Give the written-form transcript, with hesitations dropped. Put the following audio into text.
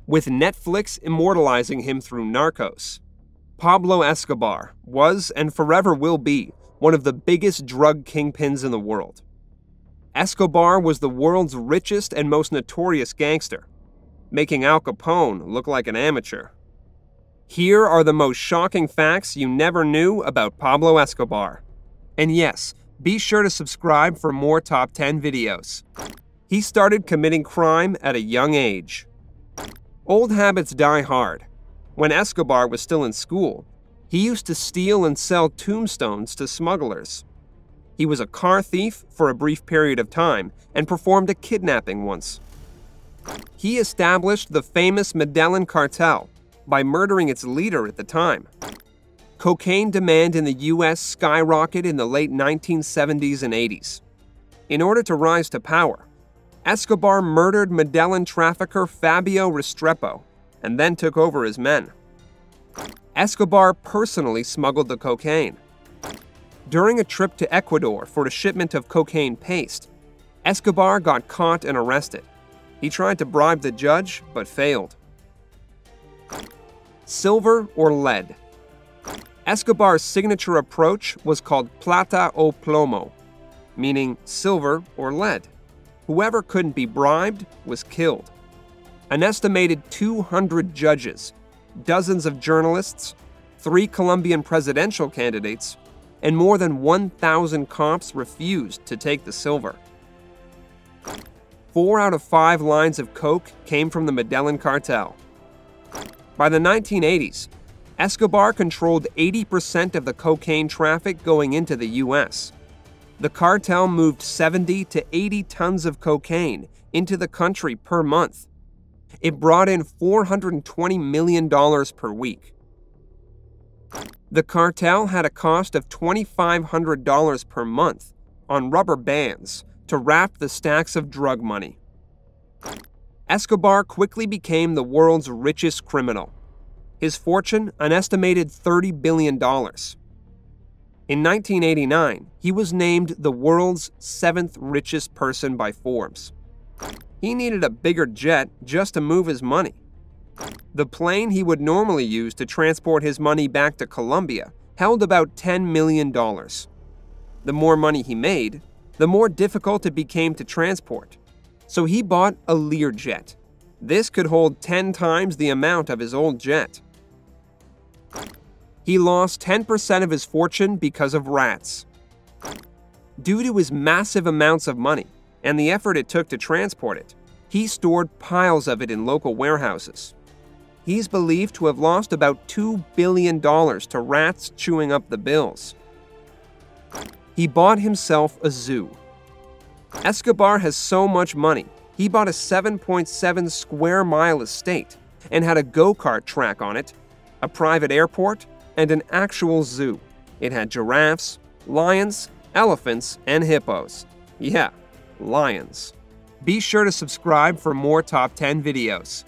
with Netflix immortalizing him through Narcos. Pablo Escobar was and forever will be one of the biggest drug kingpins in the world. Escobar was the world's richest and most notorious gangster, making Al Capone look like an amateur. Here are the most shocking facts you never knew about Pablo Escobar. And yes, be sure to subscribe for more top 10 videos. He started committing crime at a young age. Old habits die hard. When Escobar was still in school, he used to steal and sell tombstones to smugglers. He was a car thief for a brief period of time and performed a kidnapping once. He established the famous MEDELLIN cartel by murdering its leader at the time. Cocaine demand in the US skyrocketed in the late 1970s and 80s. In order to rise to power, Escobar murdered MEDELLIN trafficker Fabio Restrepo and then took over his men. Escobar personally smuggled the cocaine. During a trip to Ecuador for a shipment of cocaine paste, Escobar got caught and arrested. He tried to bribe the judge, but failed. Silver or lead? Escobar's signature approach was called plata o plomo, meaning silver or lead. Whoever couldn't be bribed was killed. An estimated 200 judges, dozens of journalists, 3 Colombian presidential candidates, and more than 1,000 cops refused to take the silver. 4 out of 5 lines of coke came from the MEDELLIN cartel. By the 1980s, Escobar controlled 80% of the cocaine traffic going into the US. The cartel moved 70 to 80 tons of cocaine into the country per month. It brought in $420 million per week. The cartel had a cost of $2,500 per month on rubber bands to wrap the stacks of drug money. Escobar quickly became the world's richest criminal. His fortune, an estimated $30 billion. In 1989, he was named the world's 7th richest person by Forbes. He needed a bigger jet just to move his money. The plane he would normally use to transport his money back to Colombia held about $10 million. The more money he made, the more difficult it became to transport. So he bought a Learjet. This could hold 10 times the amount of his old jet. He lost 10% of his fortune because of rats. Due to his massive amounts of money and the effort it took to transport it, he stored piles of it in local warehouses. He's believed to have lost about $2 billion to rats chewing up the bills. He bought himself a zoo. Escobar has so much money, he bought a 7.7 square mile estate and had a go-kart track on it, a private airport, and an actual zoo. It had giraffes, lions, elephants, and hippos. Yeah, lions. Be sure to subscribe for more top 10 videos.